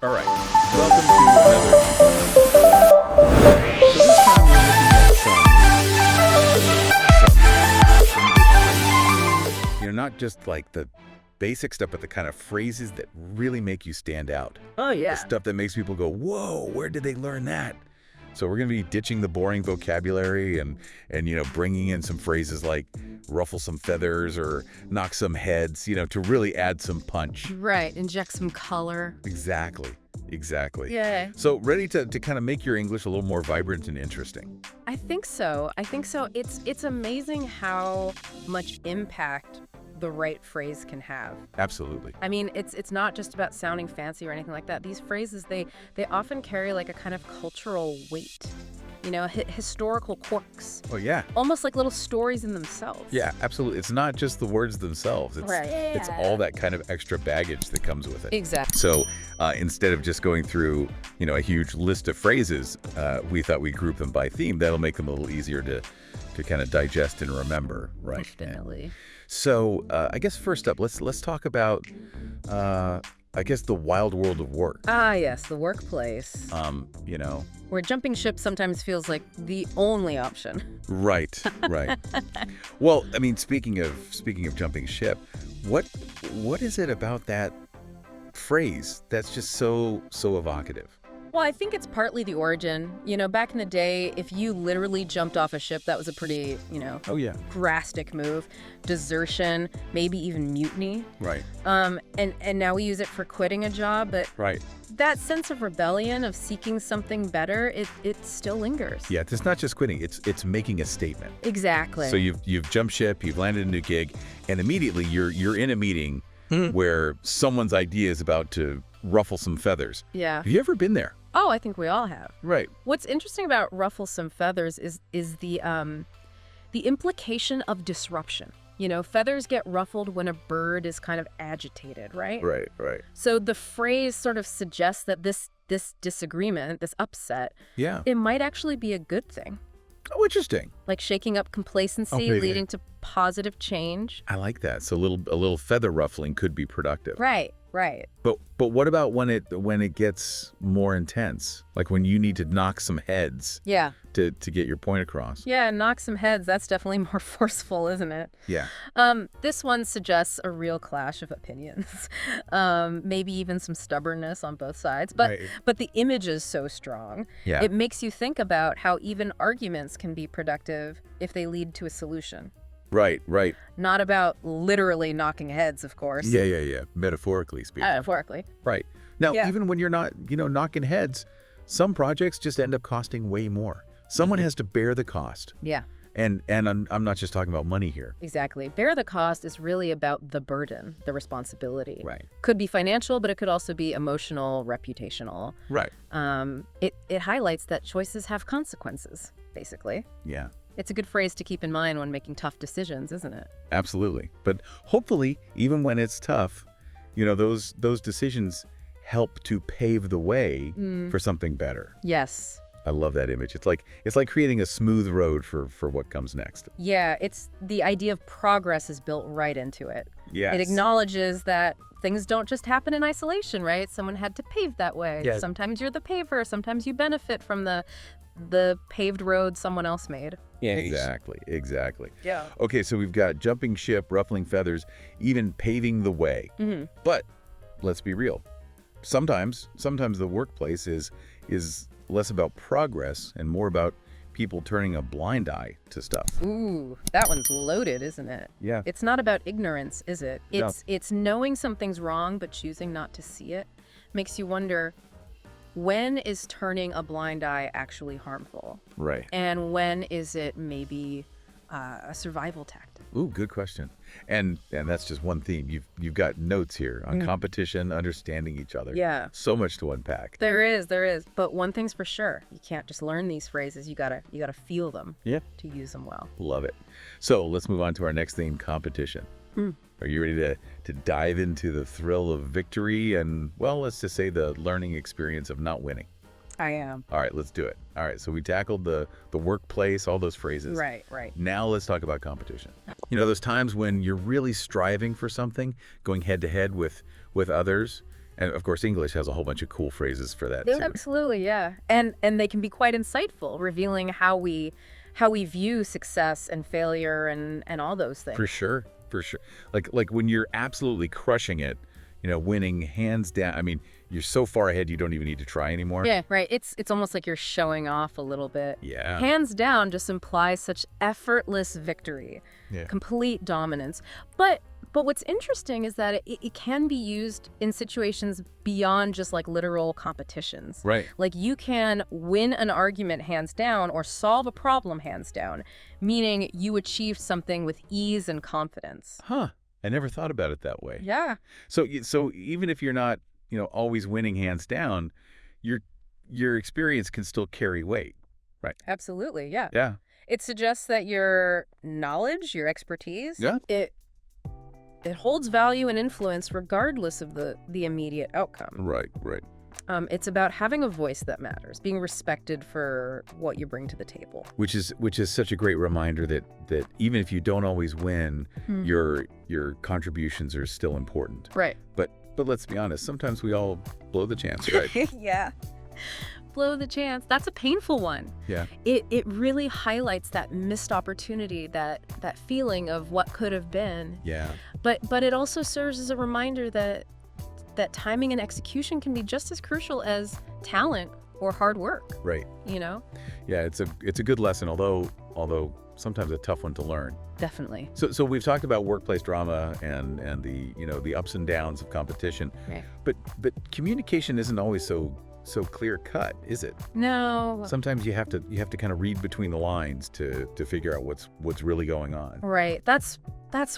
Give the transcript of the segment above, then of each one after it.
All right. Welcome to another. So this time we're looking at some English phrases. Not just like the basic stuff, but the kind of phrases that really make you stand out. Oh, yeah. The stuff that makes people go, whoa, where did they learn that? So we're going to be ditching the boring vocabulary and bringing in some phrases like ruffle some feathers or knock some heads, to really add some punch. Right. Inject some color. Exactly. Yeah. So ready to kind of make your English a little more vibrant and interesting. I think so. It's amazing how much impact the right phrase can have. Absolutely. I mean, it's not just about sounding fancy or anything like that. These phrases, they often carry like a kind of cultural weight, historical quirks. Oh, yeah. Almost like little stories in themselves. Yeah, absolutely. It's not just the words themselves. It's, Right. It's all that kind of extra baggage that comes with it. Exactly. So instead of just going through, a huge list of phrases, we thought we'd group them by theme. That'll make them a little easier to kind of digest and remember, right? Definitely. So I guess first up, let's talk about, the wild world of work. Ah, yes, the workplace. Where jumping ship sometimes feels like the only option. Right. Well, I mean, speaking of jumping ship, what is it about that phrase that's just so evocative? Well, I think it's partly the origin. Back in the day, if you literally jumped off a ship, that was a pretty, Oh, yeah. drastic move. Desertion, maybe even mutiny. Right. And now we use it for quitting a job, but Right. that sense of rebellion, of seeking something better, it still lingers. Yeah, it's not just quitting, it's making a statement. Exactly. So you've jumped ship, you've landed a new gig, and immediately you're in a meeting where someone's idea is about to ruffle some feathers. Yeah. Have you ever been there? Oh, I think we all have. Right. What's interesting about ruffle some feathers is the implication of disruption. Feathers get ruffled when a bird is kind of agitated, right? Right. So the phrase sort of suggests that this disagreement, this upset, Yeah. it might actually be a good thing. Oh, interesting. Like shaking up complacency, maybe. leading to positive change. I like that. So a little feather ruffling could be productive. Right. But what about when it gets more intense? Like when you need to knock some heads Yeah. to get your point across. Yeah, knock some heads. That's definitely more forceful, isn't it? Yeah. This one suggests a real clash of opinions. Maybe even some stubbornness on both sides. Right. But the image is so strong. Yeah. It makes you think about how even arguments can be productive if they lead to a solution. Right. Not about literally knocking heads, of course. Yeah. Metaphorically speaking. Metaphorically. Right. Now, Yeah. even when you're not, knocking heads, some projects just end up costing way more. Someone has to bear the cost. Yeah, And I'm not just talking about money here. exactly. Bear the cost is really about the burden, the responsibility. Right. Could be financial, but it could also be emotional, reputational. Right. It highlights that choices have consequences, basically. Yeah. It's a good phrase to keep in mind when making tough decisions, isn't it? Absolutely. But hopefully, even when it's tough, those decisions help to pave the way for something better. Yes. I love that image. It's like creating a smooth road for what comes next. Yeah, it's the idea of progress is built right into it. Yes. It acknowledges that things don't just happen in isolation, right? Someone had to pave that way. Yeah. Sometimes you're the paver, sometimes you benefit from the paved road someone else made. Yeah, exactly. Yeah. Okay, so we've got jumping ship, ruffling feathers, even paving the way. Mm-hmm. But let's be real. Sometimes the workplace is less about progress and more about people turning a blind eye to stuff. Ooh, that one's loaded, isn't it? Yeah. It's not about ignorance, is it? No. It's knowing something's wrong but choosing not to see it. Makes you wonder, when is turning a blind eye actually harmful? Right. And when is it maybe a survival tactic? Ooh, good question. And that's just one theme. You've got notes here on competition, understanding each other. Yeah. So much to unpack. There is. But one thing's for sure. You can't just learn these phrases. You gotta feel them Yeah. to use them well. Love it. So let's move on to our next theme, competition. Are you ready to dive into the thrill of victory and, well, let's just say the learning experience of not winning? I am. All right, let's do it. All right, so we tackled the workplace, all those phrases. Right. Now let's talk about competition. Those times when you're really striving for something, going head to head with others, And of course, English has a whole bunch of cool phrases for that Yeah, too. absolutely, yeah. And they can be quite insightful, revealing how we view success and failure and all those things. For sure, for sure. Like when you're absolutely crushing it, winning hands down. I mean, you're so far ahead you don't even need to try anymore. Yeah, right. It's almost like you're showing off a little bit. Yeah. Hands down just implies such effortless victory, Yeah. complete dominance. But what's interesting is that it can be used in situations beyond just like literal competitions. Right. Like you can win an argument hands down or solve a problem hands down, meaning you achieved something with ease and confidence. Huh. I never thought about it that way. Yeah. So even if you're not, always winning hands down, your experience can still carry weight. Right. Absolutely. Yeah. Yeah. It suggests that your knowledge, your expertise, Yeah. it holds value and influence regardless of the immediate outcome. Right. Right. It's about having a voice that matters, being respected for what you bring to the table. Which is such a great reminder that even if you don't always win, your contributions are still important. Right. But let's be honest, sometimes we all blow the chance, right? Yeah. Blow the chance. That's a painful one. Yeah. It really highlights that missed opportunity, that feeling of what could have been. Yeah. But it also serves as a reminder that timing and execution can be just as crucial as talent or hard work. Right. Yeah, it's a good lesson, although sometimes a tough one to learn. definitely. So we've talked about workplace drama and the ups and downs of competition. Right. But communication isn't always so clear cut, is it? No. Sometimes you have to kind of read between the lines to figure out what's really going on. Right. That's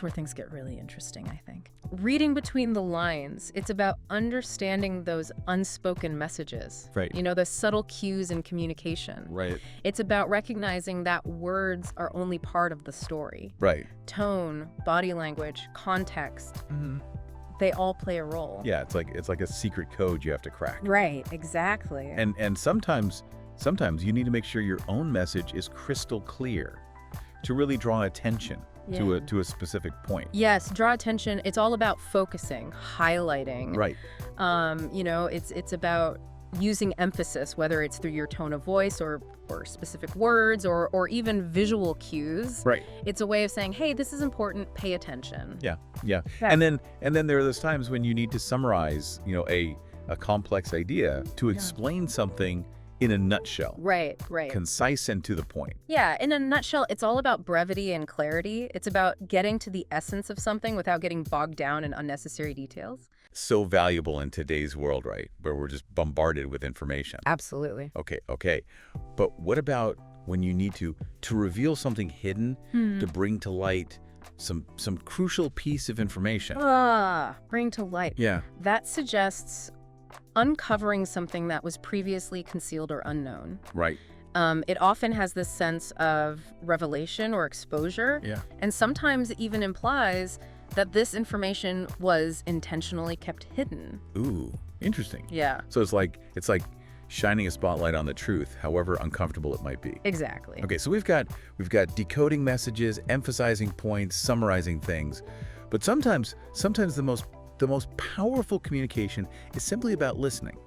where things get really interesting, I think. Reading between the lines, it's about understanding those unspoken messages. Right. The subtle cues in communication. Right. It's about recognizing that words are only part of the story. Right. Tone, body language, context, they all play a role. Yeah, it's like a secret code you have to crack. Right, exactly. And sometimes you need to make sure your own message is crystal clear to really draw attention to a specific point. Yes, draw attention. It's all about focusing, highlighting. Right. It's about using emphasis, whether it's through your tone of voice or specific words or even visual cues. Right. It's a way of saying, hey, this is important, pay attention. Yeah. Yeah. Yeah. And then there are those times when you need to summarize, a complex idea to explain something in a nutshell. Right. Concise and to the point. Yeah, in a nutshell, it's all about brevity and clarity. It's about getting to the essence of something without getting bogged down in unnecessary details. So valuable in today's world, right? Where we're just bombarded with information. Absolutely. Okay. But what about when you need to reveal something hidden to bring to light some crucial piece of information? Bring to light. Yeah. That suggests uncovering something that was previously concealed or unknown. Right. It often has this sense of revelation or exposure, Yeah. and sometimes it even implies that this information was intentionally kept hidden. Ooh, interesting. Yeah, So it's like shining a spotlight on the truth, however uncomfortable it might be. exactly. Okay, so we've got decoding messages, emphasizing points, summarizing things. But sometimes the most powerful communication is simply about listening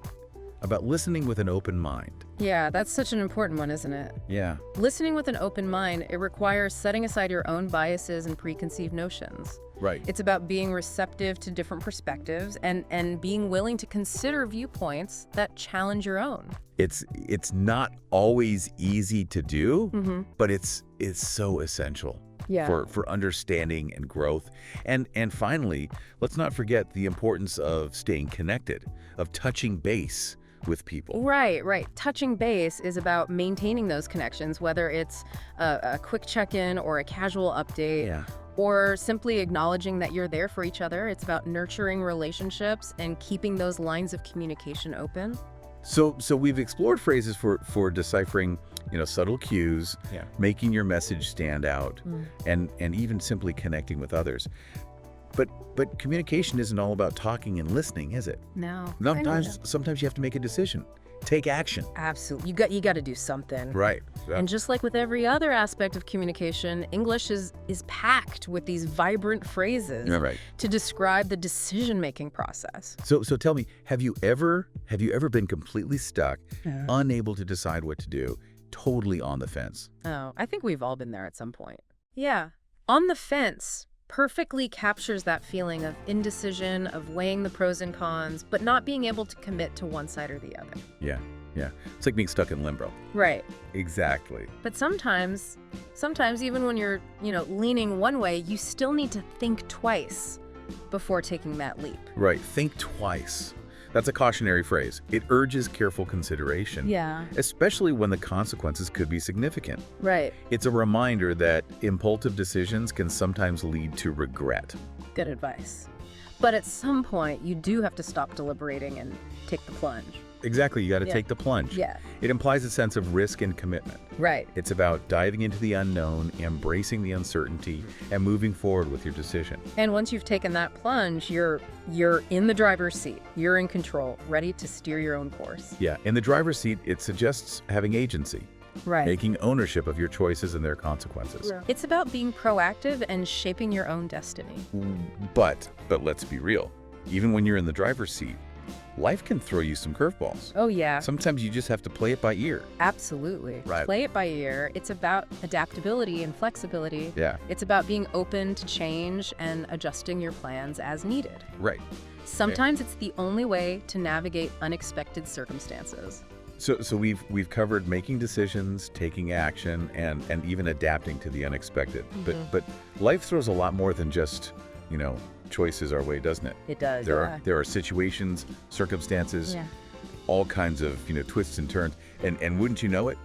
with an open mind. Yeah, that's such an important one, isn't it? Yeah. Listening with an open mind, it requires setting aside your own biases and preconceived notions. Right. It's about being receptive to different perspectives and being willing to consider viewpoints that challenge your own. It's not always easy to do, but it's so essential. Yeah. For understanding and growth. And finally, let's not forget the importance of staying connected, of touching base with people. Right. Touching base is about maintaining those connections, whether it's a quick check-in or a casual update. Yeah. Or simply acknowledging that you're there for each other. It's about nurturing relationships and keeping those lines of communication open. So we've explored phrases for deciphering, subtle cues, making your message stand out, and even simply connecting with others. But communication isn't all about talking and listening, is it? No. Sometimes you have to make a decision. take action. Absolutely. You got to do something. Right. Yeah. And just like with every other aspect of communication, English is packed with these vibrant phrases Yeah, right. to describe the decision-making process. So tell me, have you ever been completely stuck, unable to decide what to do, totally on the fence? Oh, I think we've all been there at some point. Yeah. On the fence perfectly captures that feeling of indecision, of weighing the pros and cons, but not being able to commit to one side or the other. Yeah. Yeah. It's like being stuck in limbo. Right. Exactly. But sometimes even when you're, leaning one way, you still need to think twice before taking that leap. Right. Think twice. That's a cautionary phrase. It urges careful consideration. Yeah. Especially when the consequences could be significant. Right. It's a reminder that impulsive decisions can sometimes lead to regret. Good advice. But at some point, you do have to stop deliberating and take the plunge. Exactly. You got to take the plunge. Yeah. It implies a sense of risk and commitment. Right. It's about diving into the unknown, embracing the uncertainty, and moving forward with your decision. And once you've taken that plunge, you're in the driver's seat. You're in control, ready to steer your own course. Yeah. In the driver's seat, it suggests having agency. Right. Taking ownership of your choices and their consequences. Yeah. It's about being proactive and shaping your own destiny. But let's be real. Even when you're in the driver's seat, life can throw you some curveballs. Oh, yeah. Sometimes you just have to play it by ear. Absolutely. Right. Play it by ear. It's about adaptability and flexibility. Yeah. It's about being open to change and adjusting your plans as needed. Right. Sometimes it's the only way to navigate unexpected circumstances. So we've covered making decisions, taking action, and even adapting to the unexpected. But life throws a lot more than just, choices our way, doesn't it? It does. There are situations, circumstances, all kinds of, twists and turns. And wouldn't you know it?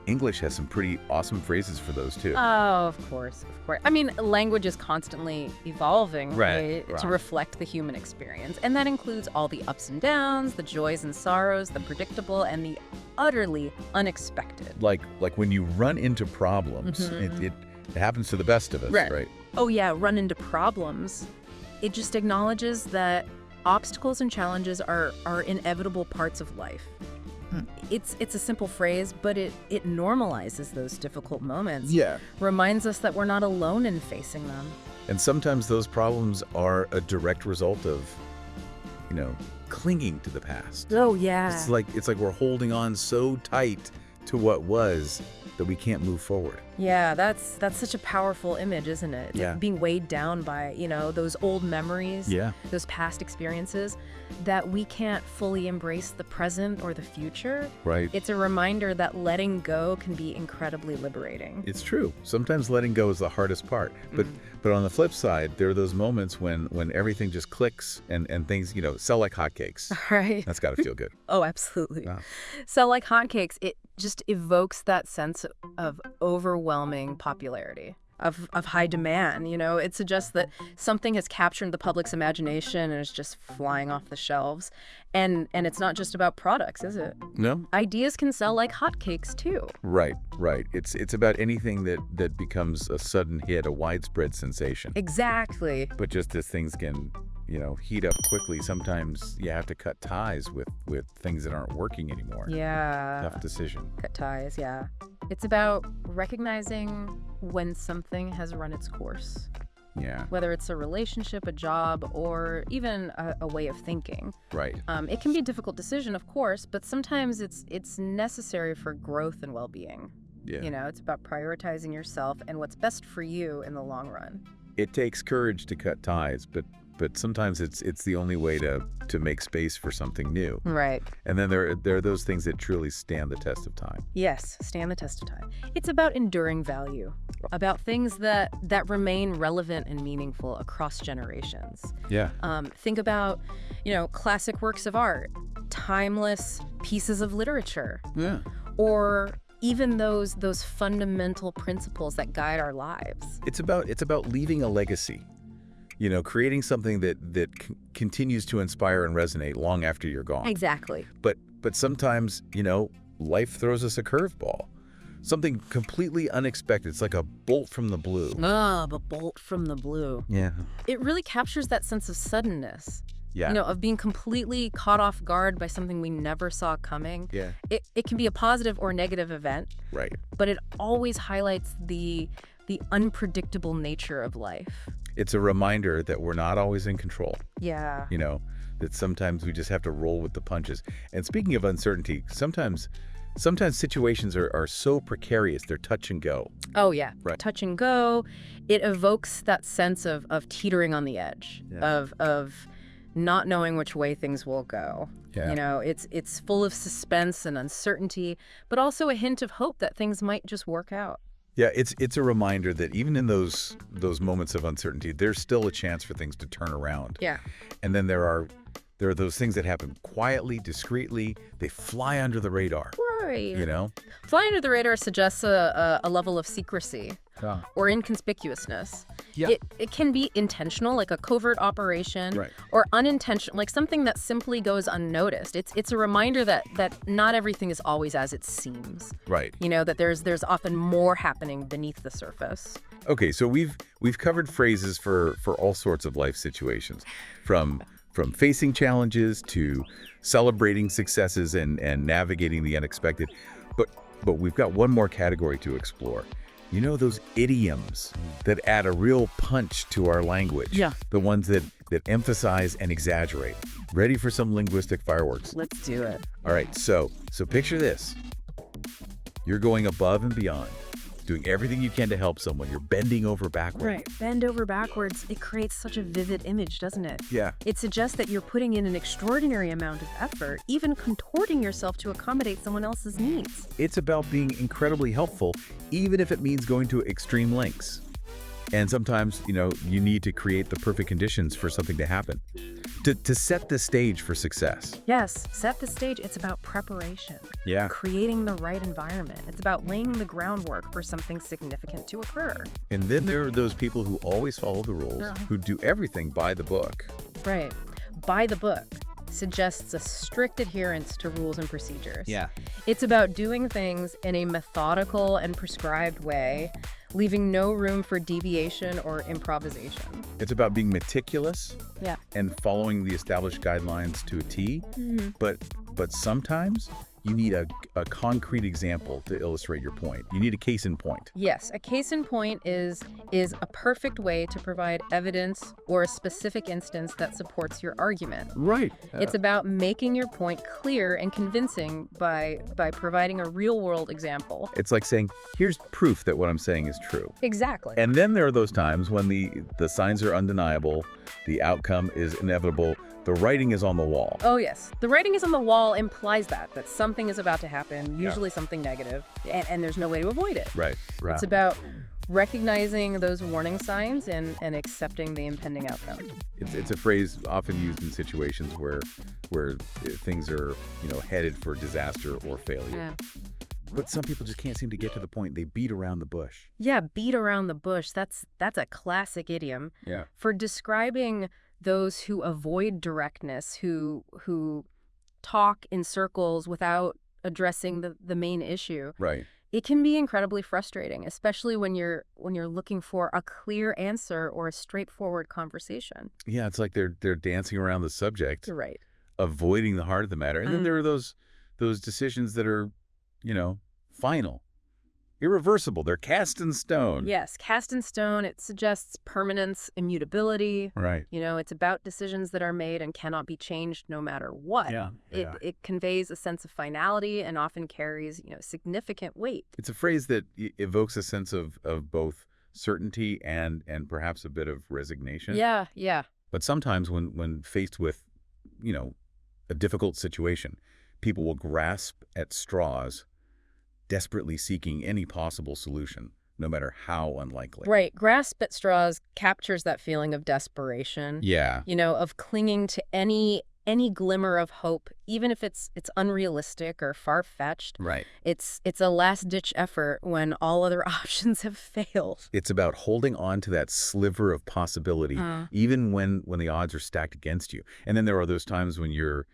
English has some pretty awesome phrases for those too. Oh, of course. I mean, language is constantly evolving, right? To reflect the human experience. And that includes all the ups and downs, the joys and sorrows, the predictable and the utterly unexpected. Like when you run into problems, it happens to the best of us, right? Oh yeah, run into problems. It just acknowledges that obstacles and challenges are inevitable parts of life. It's a simple phrase, but it normalizes those difficult moments. Yeah. Reminds us that we're not alone in facing them. And sometimes those problems are a direct result of, clinging to the past. Oh yeah. It's like we're holding on so tight to what was that we can't move forward. Yeah, that's such a powerful image, isn't it? It's Yeah. like being weighed down by, those old memories, Yeah. those past experiences, that we can't fully embrace the present or the future. Right. It's a reminder that letting go can be incredibly liberating. It's true. Sometimes letting go is the hardest part. But on the flip side, there are those moments when everything just clicks and things, sell like hotcakes. Right. That's got to feel good. Oh, absolutely. Wow. So like hotcakes, it just evokes that sense of overwhelming popularity, of high demand. It suggests that something has captured the public's imagination and is just flying off the shelves. And it's not just about products, is it? No? Ideas can sell like hotcakes too. Right. It's about anything that becomes a sudden hit, a widespread sensation. Exactly. But just as things can, heat up quickly, sometimes you have to cut ties with things that aren't working anymore. Yeah. Tough decision. Cut ties, yeah. It's about recognizing when something has run its course. Yeah. Whether it's a relationship, a job, or even a way of thinking. Right. It can be a difficult decision, of course, but sometimes it's necessary for growth and well-being. Yeah. It's about prioritizing yourself and what's best for you in the long run. It takes courage to cut ties, but sometimes it's the only way to make space for something new. Right. And then there are those things that truly stand the test of time. Yes, stand the test of time. It's about enduring value, about things that remain relevant and meaningful across generations. Yeah. Think about, classic works of art, timeless pieces of literature, Yeah. or even those fundamental principles that guide our lives. It's about leaving a legacy. Creating something that continues to inspire and resonate long after you're gone. Exactly. But sometimes, life throws us a curveball. Something completely unexpected. It's like a bolt from the blue. A bolt from the blue. Yeah. It really captures that sense of suddenness, Yeah. of being completely caught off guard by something we never saw coming. Yeah. It can be a positive or negative event, Right. but it always highlights the unpredictable nature of life. It's a reminder that we're not always in control. Yeah. That sometimes we just have to roll with the punches. And speaking of uncertainty, sometimes situations are so precarious, they're touch and go. Oh, yeah. Right. Touch and go. It evokes that sense of teetering on the edge, Yeah. of not knowing which way things will go. Yeah. It's full of suspense and uncertainty, but also a hint of hope that things might just work out. Yeah, it's a reminder that even in those moments of uncertainty, there's still a chance for things to turn around. Yeah. And then there are those things that happen quietly, discreetly. They fly under the radar. Right. Fly under the radar suggests a level of secrecy or inconspicuousness. Yeah. It can be intentional, like a covert operation, Right. or unintentional, like something that simply goes unnoticed. It's a reminder that not everything is always as it seems. Right. That there's often more happening beneath the surface. Okay, so we've covered phrases for all sorts of life situations, from facing challenges to celebrating successes and navigating the unexpected. But we've got one more category to explore. Those idioms that add a real punch to our language. Yeah. The ones that emphasize and exaggerate. Ready for some linguistic fireworks? Let's do it. All right, so picture this. You're going above and beyond, doing everything you can to help someone. You're bending over backward. Right. Bend over backwards. It creates such a vivid image, doesn't it? Yeah. It suggests that you're putting in an extraordinary amount of effort, even contorting yourself to accommodate someone else's needs. It's about being incredibly helpful, even if it means going to extreme lengths. And sometimes, you need to create the perfect conditions for something to happen, to set the stage for success. Yes, set the stage. It's about preparation. Yeah. Creating the right environment. It's about laying the groundwork for something significant to occur. And then there are those people who always follow the rules, who do everything by the book. Right. By the book suggests a strict adherence to rules and procedures. Yeah. It's about doing things in a methodical and prescribed way, leaving no room for deviation or improvisation. It's about being meticulous Yeah. and following the established guidelines to a T. Mm-hmm. But sometimes you need a concrete example to illustrate your point. You need a case in point. Yes, a case in point is a perfect way to provide evidence or a specific instance that supports your argument. Right. It's about making your point clear and convincing by providing a real-world example. It's like saying, here's proof that what I'm saying is true. Exactly. And then there are those times when the signs are undeniable, the outcome is inevitable, the writing is on the wall. Oh, yes. The writing is on the wall implies that something is about to happen, usually something negative, and there's no way to avoid it. Right. It's about recognizing those warning signs and accepting the impending outcome. It's a phrase often used in situations where things are, headed for disaster or failure. Yeah. But some people just can't seem to get to the point. They beat around the bush. Yeah, beat around the bush. That's a classic idiom. Yeah. For describing those who avoid directness, who talk in circles without addressing the main issue. Right. It can be incredibly frustrating, especially when you're looking for a clear answer or a straightforward conversation. Yeah, it's like they're dancing around the subject, Right. avoiding the heart of the matter. And then there are those decisions that are, final, irreversible. They're cast in stone. Yes, cast in stone. It suggests permanence, immutability. Right. It's about decisions that are made and cannot be changed no matter what. Yeah. It conveys a sense of finality and often carries, significant weight. It's a phrase that evokes a sense of both certainty and perhaps a bit of resignation. Yeah, yeah. But sometimes when faced with, a difficult situation, people will grasp at straws, desperately seeking any possible solution, no matter how unlikely. Right. Grasp at straws captures that feeling of desperation. Yeah. Of clinging to any glimmer of hope, even if it's unrealistic or far-fetched. Right. It's a last-ditch effort when all other options have failed. It's about holding on to that sliver of possibility, even when the odds are stacked against you. And then there are those times when you're,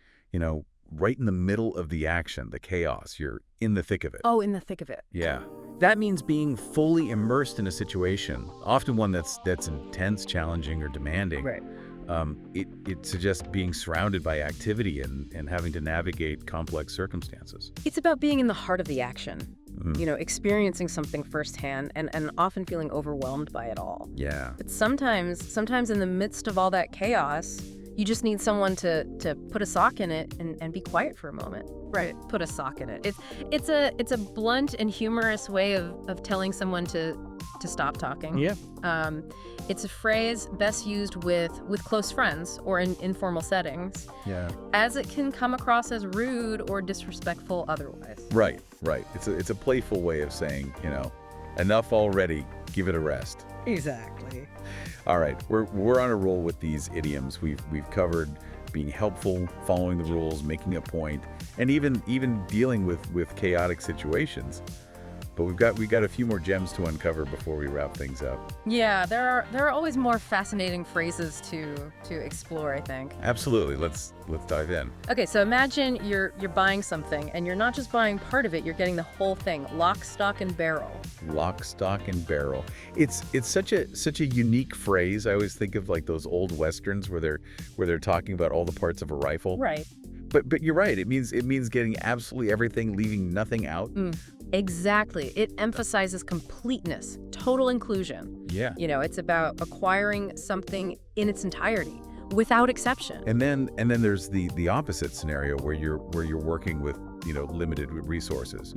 right in the middle of the action, the chaos. You're in the thick of it. Oh, in the thick of it. Yeah. That means being fully immersed in a situation, often one that's intense, challenging, or demanding. Right. It suggests being surrounded by activity and having to navigate complex circumstances. It's about being in the heart of the action, Mm. experiencing something firsthand and often feeling overwhelmed by it all. Yeah. But sometimes in the midst of all that chaos, you just need someone to put a sock in it and be quiet for a moment. Right. Put a sock in it. It's a blunt and humorous way of telling someone to stop talking. Yeah. It's a phrase best used with close friends or in informal settings, Yeah. as it can come across as rude or disrespectful otherwise. Right. It's a playful way of saying, enough already, give it a rest. Exactly. All right, we're on a roll with these idioms. We've covered being helpful, following the rules, making a point, and even dealing with chaotic situations. But we've got a few more gems to uncover before we wrap things up. Yeah, there are always more fascinating phrases to explore, I think. Absolutely. Let's dive in. Okay, so imagine you're buying something and you're not just buying part of it, you're getting the whole thing, lock, stock, and barrel. Lock, stock, and barrel. It's such a unique phrase. I always think of like those old westerns where they're talking about all the parts of a rifle. Right. But you're right. It means getting absolutely everything, leaving nothing out. Exactly. It emphasizes completeness, total inclusion. Yeah. It's about acquiring something in its entirety, without exception. And then there's the opposite scenario where you're working with limited resources,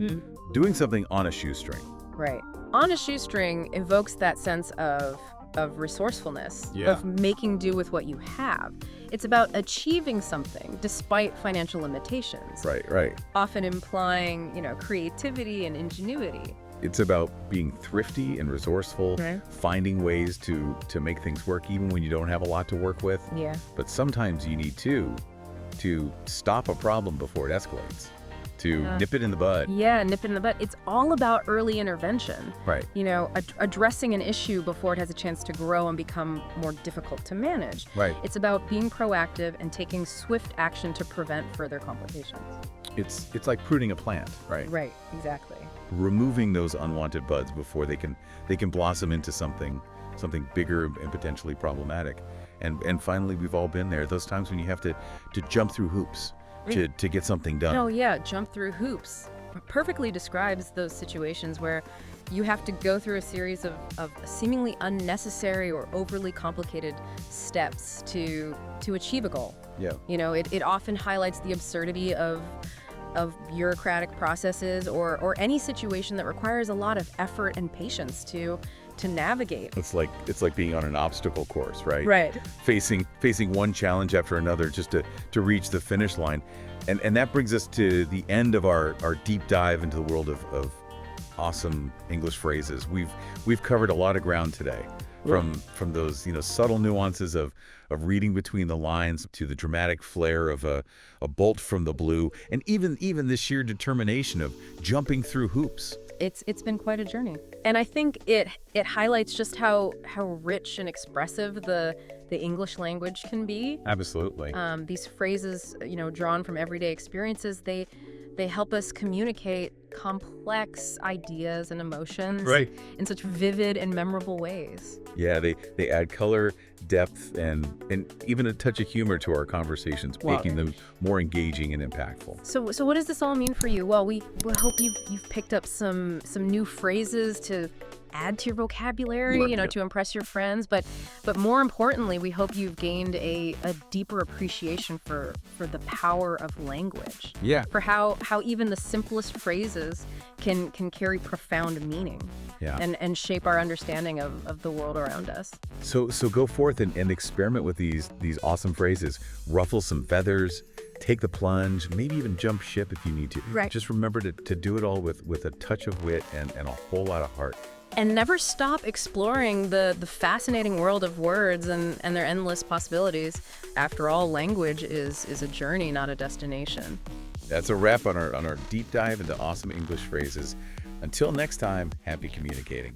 doing something on a shoestring. Right. On a shoestring evokes that sense of resourcefulness, of making do with what you have. It's about achieving something despite financial limitations. Right. Often implying, creativity and ingenuity. It's about being thrifty and resourceful, finding ways to make things work even when you don't have a lot to work with. Yeah. But sometimes you need to stop a problem before it escalates, to nip it in the bud. Yeah, nip it in the bud. It's all about early intervention. Right. Addressing an issue before it has a chance to grow and become more difficult to manage. Right. It's about being proactive and taking swift action to prevent further complications. It's like pruning a plant, right? Right, exactly. Removing those unwanted buds before they can blossom into something bigger and potentially problematic. And finally, we've all been there. Those times when you have to jump through hoops to get something done. Oh yeah, jump through hoops. Perfectly describes those situations where you have to go through a series of seemingly unnecessary or overly complicated steps to achieve a goal. Yeah. It often highlights the absurdity of bureaucratic processes or any situation that requires a lot of effort and patience to navigate. It's like being on an obstacle course, right? Right. Facing one challenge after another just to reach the finish line. And that brings us to the end of our deep dive into the world of awesome English phrases. We've covered a lot of ground today. From those subtle nuances of reading between the lines to the dramatic flair of a bolt from the blue, and even the sheer determination of jumping through hoops. It's been quite a journey, and I think it highlights just how rich and expressive the English language can be. Absolutely. These phrases, drawn from everyday experiences, they help us communicate complex ideas and emotions in such vivid and memorable ways. Yeah, they add color, depth, and even a touch of humor to our conversations, making them more engaging and impactful. So what does this all mean for you? Well, we hope you've picked up some new phrases to add to your vocabulary, to impress your friends. But more importantly, we hope you've gained a deeper appreciation for the power of language. Yeah. For how even the simplest phrases can carry profound meaning. Yeah. And shape our understanding of the world around us. So go forth and experiment with these awesome phrases. Ruffle some feathers, take the plunge, maybe even jump ship if you need to. Right. Just remember to do it all with a touch of wit and a whole lot of heart. And never stop exploring the fascinating world of words and their endless possibilities. After all, language is a journey, not a destination. That's a wrap on our deep dive into awesome English phrases. Until next time, happy communicating.